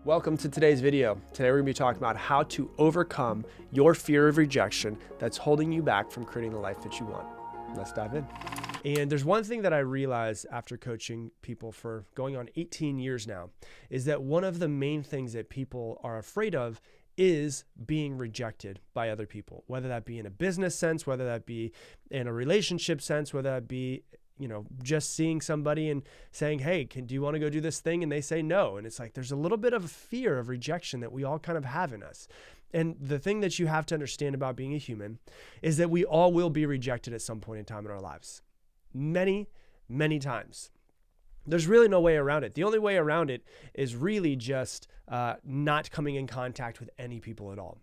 Welcome to today's video. Today we're going to be talking about how to overcome your fear of rejection that's holding you back from creating the life that you want. Let's dive in. And there's one thing that I realized after coaching people for going on 18 years now, is that one of the main things that people are afraid of is being rejected by other people, whether that be in a business sense, whether that be in a relationship sense, whether that be just seeing somebody and saying, hey, do you want to go do this thing? And they say no. And it's like, there's a little bit of a fear of rejection that we all kind of have in us. And the thing that you have to understand about being a human is that we all will be rejected at some point in time in our lives. Many, many times. There's really no way around it. The only way around it is really just not coming in contact with any people at all.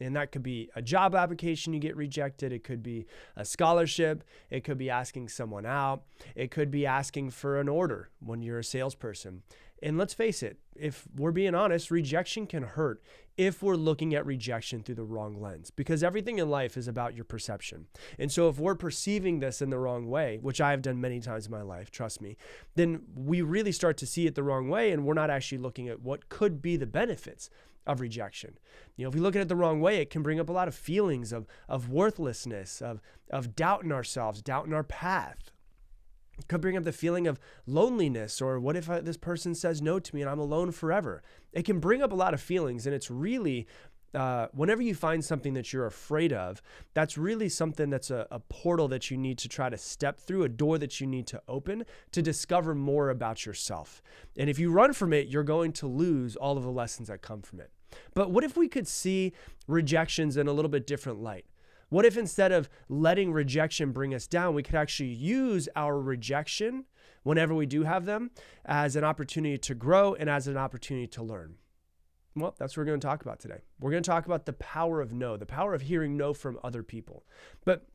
And that could be a job application you get rejected. It could be a scholarship. It could be asking someone out. It could be asking for an order when you're a salesperson. And let's face it, if we're being honest, rejection can hurt if we're looking at rejection through the wrong lens, because everything in life is about your perception. And so if we're perceiving this in the wrong way, which I have done many times in my life, trust me, then we really start to see it the wrong way, and we're not actually looking at what could be the benefits of rejection. If we look at it the wrong way, it can bring up a lot of feelings of worthlessness, of doubt in ourselves, doubt in our path. It could bring up the feeling of loneliness, or what if this person says no to me and I'm alone forever? It can bring up a lot of feelings, and it's really, whenever you find something that you're afraid of, that's really something that's a portal that you need to try to step through, a door that you need to open to discover more about yourself. And if you run from it, you're going to lose all of the lessons that come from it. But what if we could see rejections in a little bit different light? What if instead of letting rejection bring us down, we could actually use our rejection whenever we do have them as an opportunity to grow and as an opportunity to learn? Well, that's what we're going to talk about today. We're going to talk about the power of no, the power of hearing no from other people. But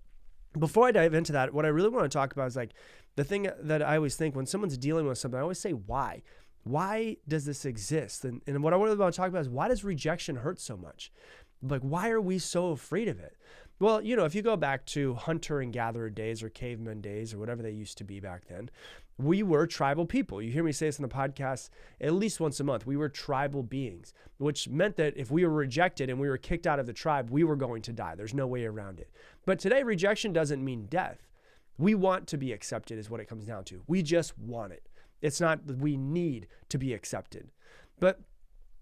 before I dive into that, what I really want to talk about is like the thing that I always think when someone's dealing with something, I always say, why? Why does this exist? And what I really want to talk about is, why does rejection hurt so much? Like, why are we so afraid of it? Well, if you go back to hunter and gatherer days or caveman days or whatever they used to be back then, we were tribal people. You hear me say this in the podcast at least once a month. We were tribal beings, which meant that if we were rejected and we were kicked out of the tribe, we were going to die. There's no way around it. But today, rejection doesn't mean death. We want to be accepted is what it comes down to. We just want it. It's not that we need to be accepted. But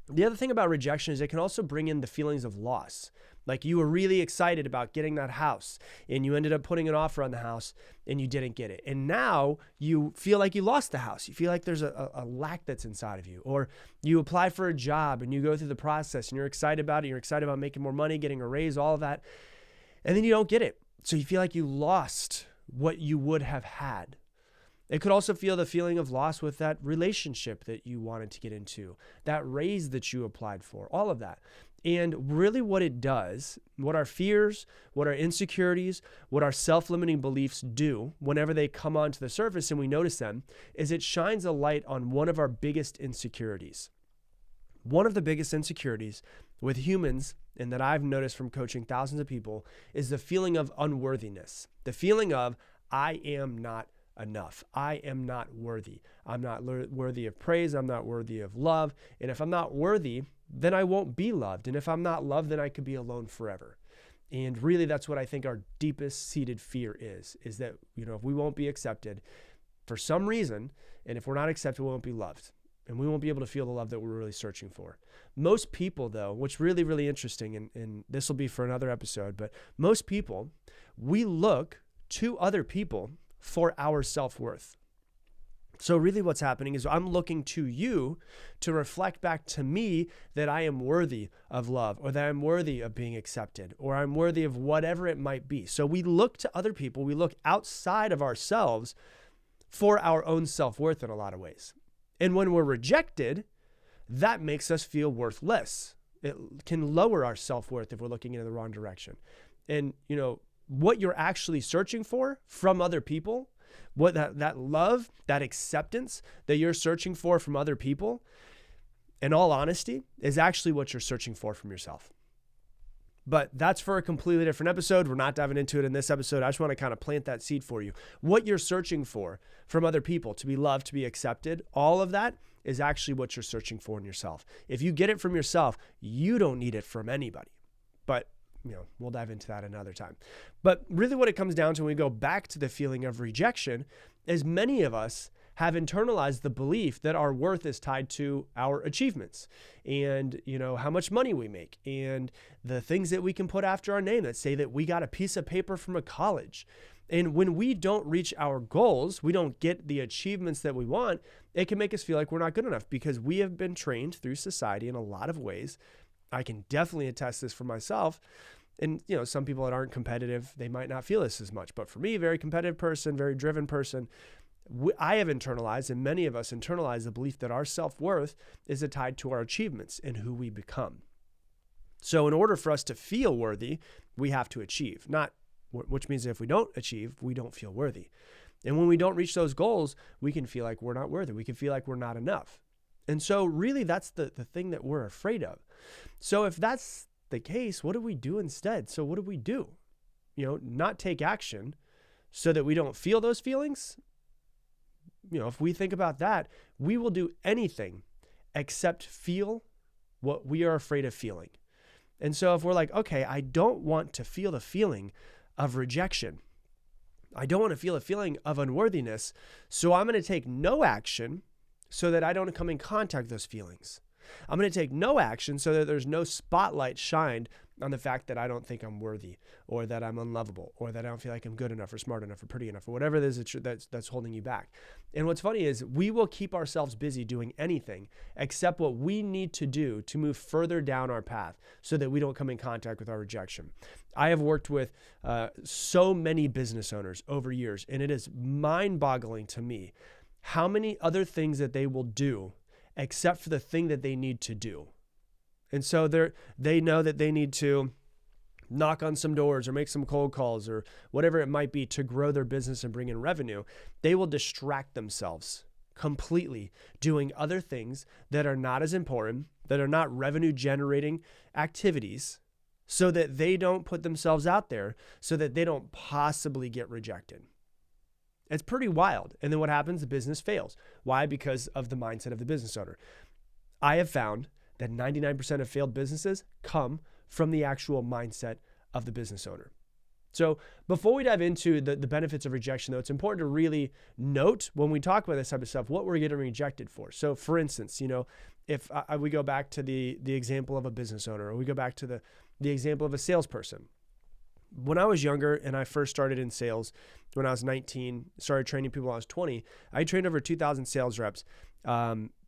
the other thing about rejection is it can also bring in the feelings of loss. Like you were really excited about getting that house and you ended up putting an offer on the house and you didn't get it. And now you feel like you lost the house. You feel like there's a lack that's inside of you. Or you apply for a job and you go through the process and you're excited about it. You're excited about making more money, getting a raise, all of that. And then you don't get it. So you feel like you lost what you would have had. It could also feel the feeling of loss with that relationship that you wanted to get into, that raise that you applied for, all of that. And really what it does, what our fears, what our insecurities, what our self-limiting beliefs do whenever they come onto the surface and we notice them, is it shines a light on one of our biggest insecurities. One of the biggest insecurities with humans, and that I've noticed from coaching thousands of people, is the feeling of unworthiness. The feeling of, I am not enough. I am not worthy. I'm not worthy of praise. I'm not worthy of love. And if I'm not worthy, then I won't be loved. And if I'm not loved, then I could be alone forever. And really, that's what I think our deepest seated fear is that, if we won't be accepted for some reason, and if we're not accepted, we won't be loved. And we won't be able to feel the love that we're really searching for. Most people, though, what's really, really interesting, and this will be for another episode, but most people, we look to other people for our self-worth. So really what's happening is I'm looking to you to reflect back to me that I am worthy of love, or that I'm worthy of being accepted, or I'm worthy of whatever it might be. So we look to other people, we look outside of ourselves for our own self-worth in a lot of ways. And when we're rejected, that makes us feel worthless. It can lower our self-worth if we're looking in the wrong direction. And, what you're actually searching for from other people, what that love, that acceptance that you're searching for from other people, in all honesty, is actually what you're searching for from yourself. But that's for a completely different episode. We're not diving into it in this episode. I just want to kind of plant that seed for you. What you're searching for from other people, to be loved, to be accepted, all of that is actually what you're searching for in yourself. If you get it from yourself, you don't need it from anybody. But we'll dive into that another time. But really what it comes down to when we go back to the feeling of rejection is many of us have internalized the belief that our worth is tied to our achievements and, how much money we make and the things that we can put after our name that say that we got a piece of paper from a college. And when we don't reach our goals, we don't get the achievements that we want, it can make us feel like we're not good enough because we have been trained through society in a lot of ways. I can definitely attest this for myself. And, some people that aren't competitive, they might not feel this as much. But for me, very competitive person, very driven person, I have internalized, and many of us internalize the belief that our self-worth is tied to our achievements and who we become. So in order for us to feel worthy, we have to achieve, which means that if we don't achieve, we don't feel worthy. And when we don't reach those goals, we can feel like we're not worthy. We can feel like we're not enough. And so really that's the thing that we're afraid of. So if that's the case, what do we do instead? So what do we do? Not take action so that we don't feel those feelings. If we think about that, we will do anything except feel what we are afraid of feeling. And so if we're like, okay, I don't want to feel the feeling of rejection. I don't want to feel a feeling of unworthiness. So I'm going to take no action so that I don't come in contact with those feelings. I'm going to take no action so that there's no spotlight shined on the fact that I don't think I'm worthy or that I'm unlovable or that I don't feel like I'm good enough or smart enough or pretty enough or whatever it is that's holding you back. And what's funny is we will keep ourselves busy doing anything except what we need to do to move further down our path so that we don't come in contact with our rejection. I have worked with so many business owners over years, and it is mind-boggling to me how many other things that they will do except for the thing that they need to do. And so they know that they need to knock on some doors or make some cold calls or whatever it might be to grow their business and bring in revenue. They will distract themselves completely doing other things that are not as important, that are not revenue generating activities, so that they don't put themselves out there, so that they don't possibly get rejected. It's pretty wild. And then what happens? The business fails. Why? Because of the mindset of the business owner. I have found that 99% of failed businesses come from the actual mindset of the business owner. So before we dive into the benefits of rejection, though, it's important to really note when we talk about this type of stuff, what we're getting rejected for. So for instance, if we go back to the example of a business owner, or we go back to the example of a salesperson. When I was younger and I first started in sales, when I was 19, started training people when I was 20, I trained over 2,000 sales reps,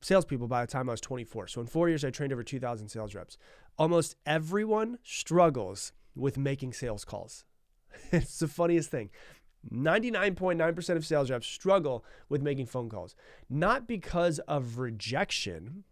salespeople by the time I was 24. So in 4 years, I trained over 2,000 sales reps. Almost everyone struggles with making sales calls. It's the funniest thing. 99.9% of sales reps struggle with making phone calls, not because of rejection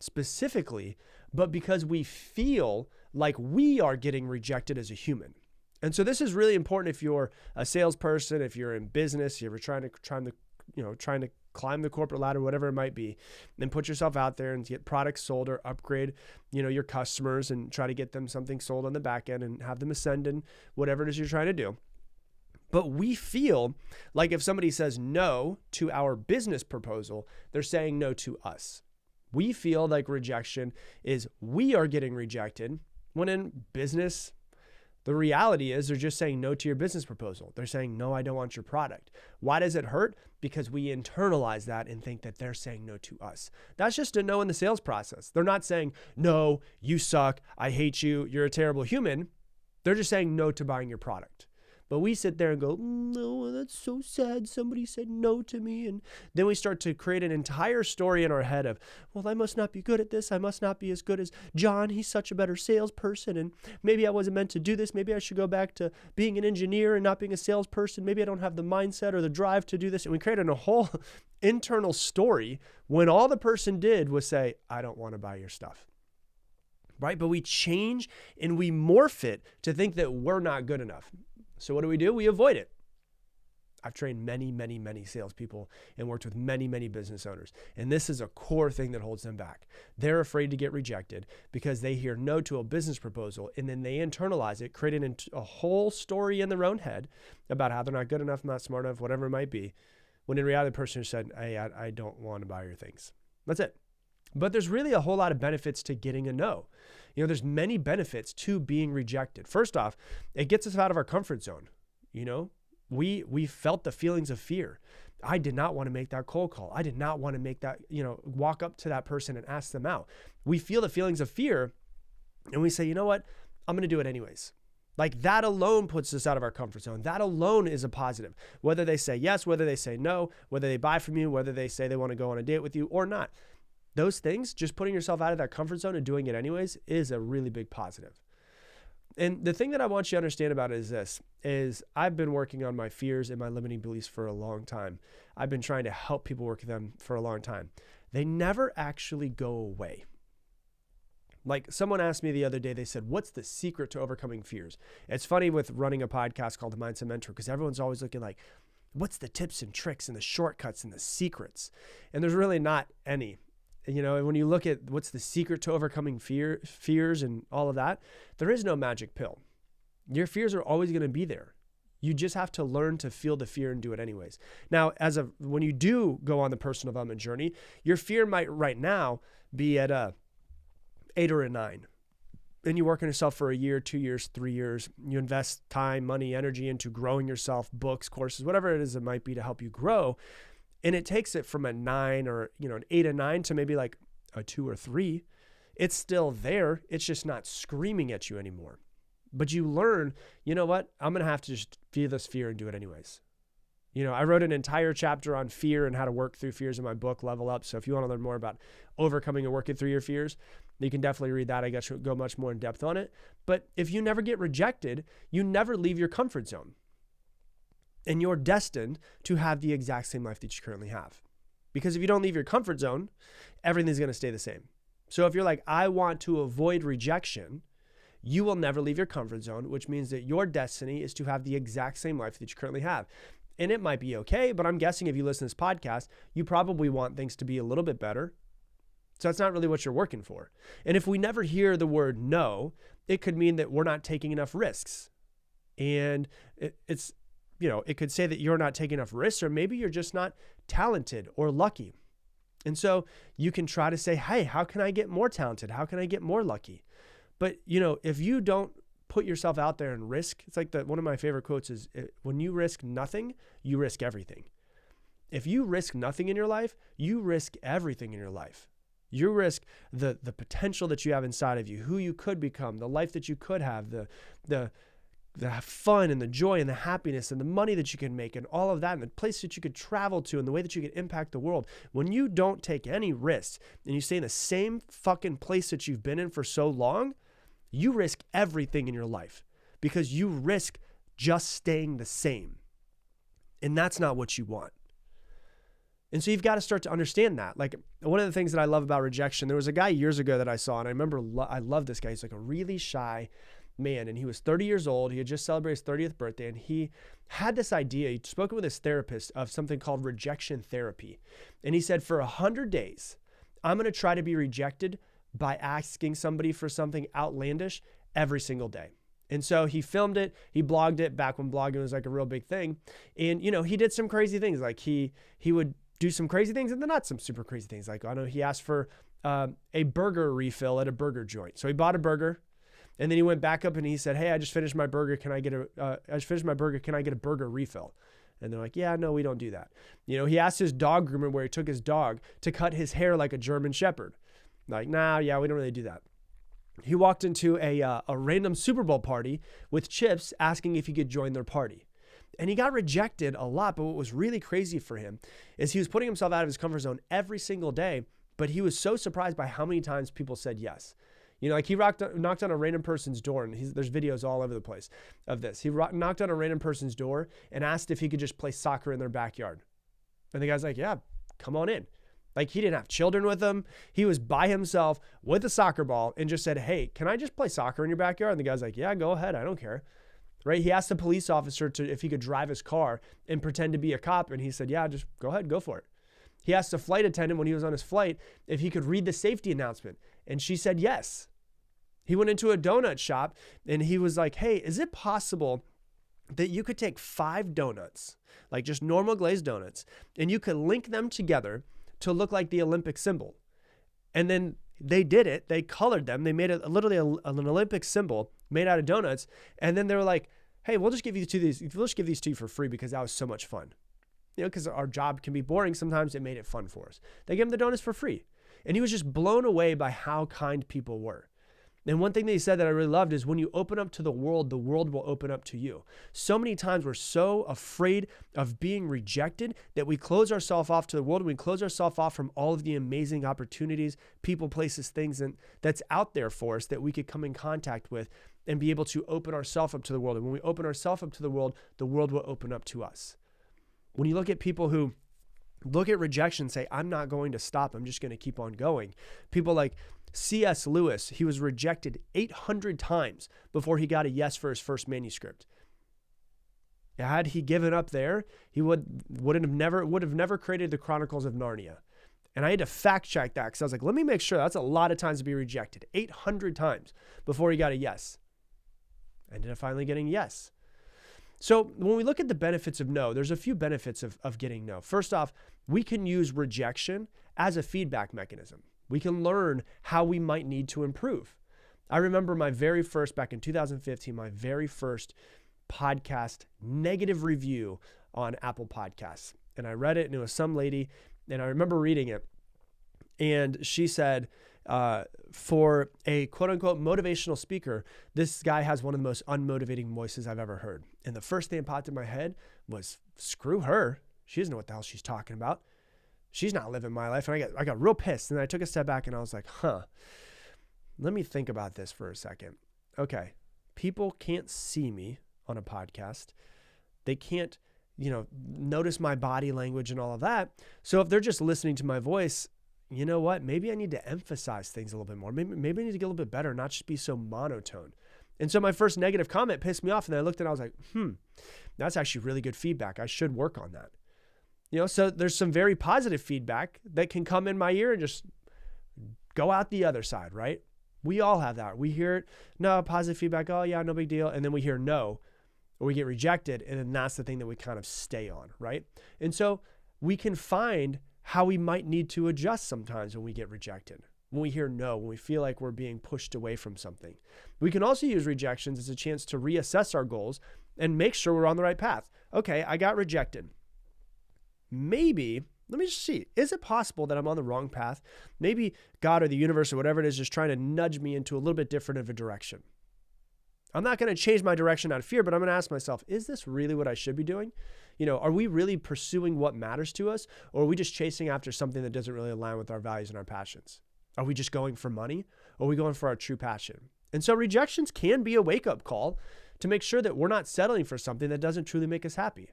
specifically, but because we feel like we are getting rejected as a human. And so this is really important if you're a salesperson, if you're in business, you're trying to climb the corporate ladder, whatever it might be, and put yourself out there and get products sold or upgrade, your customers and try to get them something sold on the back end and have them ascend in whatever it is you're trying to do. But we feel like if somebody says no to our business proposal, they're saying no to us. We feel like rejection is we are getting rejected, when in business, the reality is they're just saying no to your business proposal. They're saying, no, I don't want your product. Why does it hurt? Because we internalize that and think that they're saying no to us. That's just a no in the sales process. They're not saying, no, you suck, I hate you, you're a terrible human. They're just saying no to buying your product. But we sit there and go, no, that's so sad. Somebody said no to me. And then we start to create an entire story in our head of, well, I must not be good at this. I must not be as good as John. He's such a better salesperson. And maybe I wasn't meant to do this. Maybe I should go back to being an engineer and not being a salesperson. Maybe I don't have the mindset or the drive to do this. And we created a whole internal story when all the person did was say, I don't want to buy your stuff. Right? But we change and we morph it to think that we're not good enough. So what do? We avoid it. I've trained many, many, many salespeople and worked with many, many business owners. And this is a core thing that holds them back. They're afraid to get rejected because they hear no to a business proposal and then they internalize it, creating a whole story in their own head about how they're not good enough, not smart enough, whatever it might be. When in reality, the person said, hey, I don't want to buy your things. That's it. But there's really a whole lot of benefits to getting a no. There's many benefits to being rejected. First off, it gets us out of our comfort zone. We felt the feelings of fear. I did not want to make that cold call. I did not want to make that, walk up to that person and ask them out. We feel the feelings of fear and we say, you know what? I'm going to do it anyways. Like that alone puts us out of our comfort zone. That alone is a positive. Whether they say yes, whether they say no, whether they buy from you, whether they say they want to go on a date with you or not. Those things, just putting yourself out of that comfort zone and doing it anyways is a really big positive. And the thing that I want you to understand about it is this, is I've been working on my fears and my limiting beliefs for a long time. I've been trying to help people work with them for a long time. They never actually go away. Like someone asked me the other day, they said, what's the secret to overcoming fears? It's funny with running a podcast called The Mindset Mentor, because everyone's always looking like, what's the tips and tricks and the shortcuts and the secrets? And there's really not any. When you look at what's the secret to overcoming fears and all of that, there is no magic pill. Your fears are always going to be there. You just have to learn to feel the fear and do it anyways. Now, when you do go on the personal development journey, your fear might right now be at a 8 or a 9. Then you work on yourself for a year, 2 years, 3 years. You invest time, money, energy into growing yourself, books, courses, whatever it is it might be to help you grow. And it takes it from a 9 or an 8 or 9 to maybe like a 2 or 3. It's still there. It's just not screaming at you anymore. But you learn, you know what? I'm going to have to just feel this fear and do it anyways. I wrote an entire chapter on fear and how to work through fears in my book, Level Up. So if you want to learn more about overcoming and working through your fears, you can definitely read that. I got to go much more in depth on it. But if you never get rejected, you never leave your comfort zone. And you're destined to have the exact same life that you currently have. Because if you don't leave your comfort zone, everything's going to stay the same. So if you're like, I want to avoid rejection, you will never leave your comfort zone, which means that your destiny is to have the exact same life that you currently have. And it might be okay, but I'm guessing if you listen to this podcast, you probably want things to be a little bit better. So that's not really what you're working for. And if we never hear the word no, it could mean that we're not taking enough risks. And it could say that you're not taking enough risks, or maybe you're just not talented or lucky. And so you can try to say, hey, how can I get more talented? How can I get more lucky? But, if you don't put yourself out there and risk, it's like one of my favorite quotes is, when you risk nothing, you risk everything. If you risk nothing in your life, you risk everything in your life. You risk the potential that you have inside of you, who you could become, the life that you could have, the fun and the joy and the happiness and the money that you can make and all of that and the place that you could travel to and the way that you could impact the world. When you don't take any risks and you stay in the same fucking place that you've been in for so long, you risk everything in your life because you risk just staying the same. And that's not what you want. And so you've got to start to understand that. Like one of the things that I love about rejection, there was a guy years ago that I saw, and I remember I love this guy. He's like a really shy man, and he was 30 years old. He had just celebrated his 30th birthday, and he had this idea. He'd spoken with his therapist of something called rejection therapy. And he said, for 100 days, I'm going to try to be rejected by asking somebody for something outlandish every single day. And so he filmed it, he blogged it back when blogging was like a real big thing. And, he did some crazy things. Like he would do some crazy things and then not some super crazy things. Like, I know he asked for a burger refill at a burger joint. So he bought a burger. And then he went back up and he said, hey, I just finished my burger. Can I get a burger refill? And they're like, yeah, no, we don't do that. He asked his dog groomer where he took his dog to cut his hair like a German Shepherd. Like, nah, yeah, we don't really do that. He walked into a random Super Bowl party with Chips asking if he could join their party. And he got rejected a lot. But what was really crazy for him is he was putting himself out of his comfort zone every single day. But he was so surprised by how many times people said yes. Like he knocked on a random person's door, and there's videos all over the place of this. He knocked on a random person's door and asked if he could just play soccer in their backyard. And the guy's like, yeah, come on in. Like he didn't have children with him. He was by himself with a soccer ball and just said, hey, can I just play soccer in your backyard? And the guy's like, yeah, go ahead. I don't care. right? He asked the police officer if he could drive his car and pretend to be a cop. And he said, yeah, just go ahead, go for it. He asked the flight attendant when he was on his flight if he could read the safety announcement. And she said, yes. He went into a donut shop and he was like, hey, is it possible that you could take 5 donuts, like just normal glazed donuts, and you could link them together to look like the Olympic symbol? And then they did it. They colored them. They made literally an Olympic symbol made out of donuts. And then they were like, hey, we'll just give these to you for free because that was so much fun. You know, because our job can be boring. Sometimes it made it fun for us. They gave him the donuts for free. And he was just blown away by how kind people were. And one thing that he said that I really loved is when you open up to the world will open up to you. So many times we're so afraid of being rejected that we close ourselves off to the world. And we close ourselves off from all of the amazing opportunities, people, places, things that's out there for us that we could come in contact with and be able to open ourselves up to the world. And when we open ourselves up to the world will open up to us. When you look at people who look at rejection and say, I'm not going to stop, I'm just going to keep on going. People like C.S. Lewis, he was rejected 800 times before he got a yes for his first manuscript. Had he given up there, he would have never created the Chronicles of Narnia. And I had to fact check that because I was like, let me make sure. That's a lot of times to be rejected. 800 times before he got a yes. Ended up finally getting yes. So when we look at the benefits of no, there's a few benefits of getting no. First off, we can use rejection as a feedback mechanism. We can learn how we might need to improve. I remember back in 2015, my very first podcast negative review on Apple Podcasts. And I read it and it was some lady, and I remember reading it. And she said, for a quote unquote motivational speaker, this guy has one of the most unmotivating voices I've ever heard. And the first thing that popped in my head was, screw her. She doesn't know what the hell she's talking about. She's not living my life. And I got real pissed. And then I took a step back and I was like, let me think about this for a second. Okay. People can't see me on a podcast. They can't, notice my body language and all of that. So if they're just listening to my voice, you know what? Maybe I need to emphasize things a little bit more. Maybe I need to get a little bit better, not just be so monotone. And so my first negative comment pissed me off. And then I looked and I was like, that's actually really good feedback. I should work on that. So there's some very positive feedback that can come in my ear and just go out the other side, right? We all have that. We hear it, no, positive feedback, oh yeah, no big deal. And then we hear no, or we get rejected. And then that's the thing that we kind of stay on, right? And so we can find how we might need to adjust sometimes when we get rejected, when we hear no, when we feel like we're being pushed away from something. We can also use rejections as a chance to reassess our goals and make sure we're on the right path. Okay, I got rejected. Maybe, let me just see, is it possible that I'm on the wrong path? Maybe God or the universe or whatever it is just trying to nudge me into a little bit different of a direction. I'm not going to change my direction out of fear, but I'm going to ask myself, is this really what I should be doing? Are we really pursuing what matters to us? Or are we just chasing after something that doesn't really align with our values and our passions? Are we just going for money? Or are we going for our true passion? And so rejections can be a wake-up call to make sure that we're not settling for something that doesn't truly make us happy.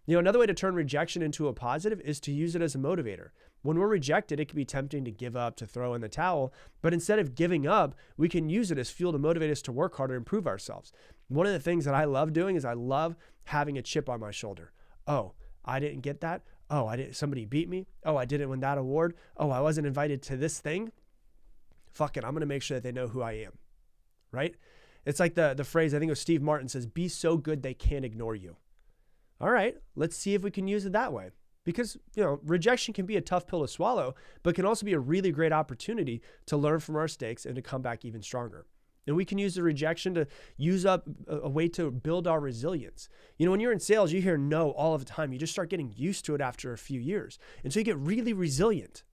Another way to turn rejection into a positive is to use it as a motivator. When we're rejected, it can be tempting to give up, to throw in the towel, but instead of giving up, we can use it as fuel to motivate us to work harder and improve ourselves. One of the things that I love doing is I love having a chip on my shoulder. Oh, I didn't get that. Oh, somebody beat me. Oh, I didn't win that award. Oh, I wasn't invited to this thing. Fuck it, I'm going to make sure that they know who I am, right? It's like the phrase, I think it was Steve Martin says, be so good they can't ignore you. All right, let's see if we can use it that way. Because, rejection can be a tough pill to swallow, but can also be a really great opportunity to learn from our mistakes and to come back even stronger. And we can use the rejection to use up a way to build our resilience. When you're in sales, you hear no all of the time. You just start getting used to it after a few years. And so you get really resilient.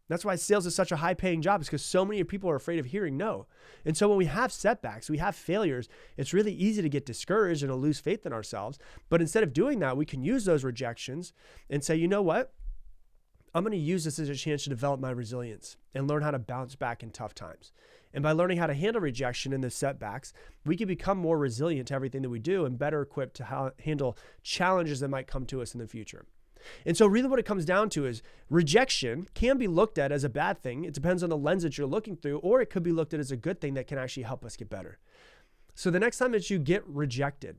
That's why sales is such a high-paying job, is because so many people are afraid of hearing no. And so when we have setbacks, we have failures, it's really easy to get discouraged and to lose faith in ourselves. But instead of doing that, we can use those rejections and say, you know what? I'm going to use this as a chance to develop my resilience and learn how to bounce back in tough times. And by learning how to handle rejection and the setbacks, we can become more resilient to everything that we do and better equipped to handle challenges that might come to us in the future. And so really what it comes down to is rejection can be looked at as a bad thing. It depends on the lens that you're looking through, or it could be looked at as a good thing that can actually help us get better. So the next time that you get rejected,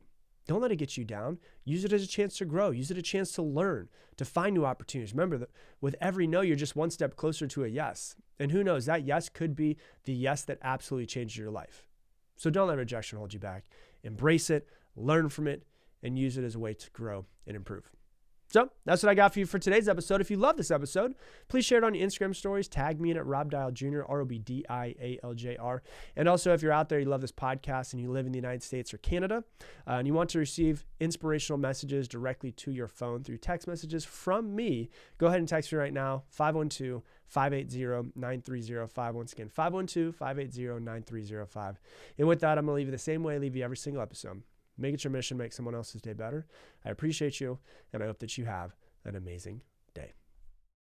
don't let it get you down. Use it as a chance to grow. Use it as a chance to learn, to find new opportunities. Remember that with every no, you're just one step closer to a yes. And who knows, that yes could be the yes that absolutely changes your life. So don't let rejection hold you back. Embrace it, learn from it, and use it as a way to grow and improve. So that's what I got for you for today's episode. If you love this episode, please share it on your Instagram stories. Tag me in at Rob Dial Jr., ROBDIALJR. And also, if you're out there, you love this podcast and you live in the United States or Canada, and you want to receive inspirational messages directly to your phone through text messages from me, go ahead and text me right now, 512-580-9305. Once again, 512-580-9305. And with that, I'm going to leave you the same way I leave you every single episode. Make it your mission, make someone else's day better. I appreciate you, and I hope that you have an amazing day.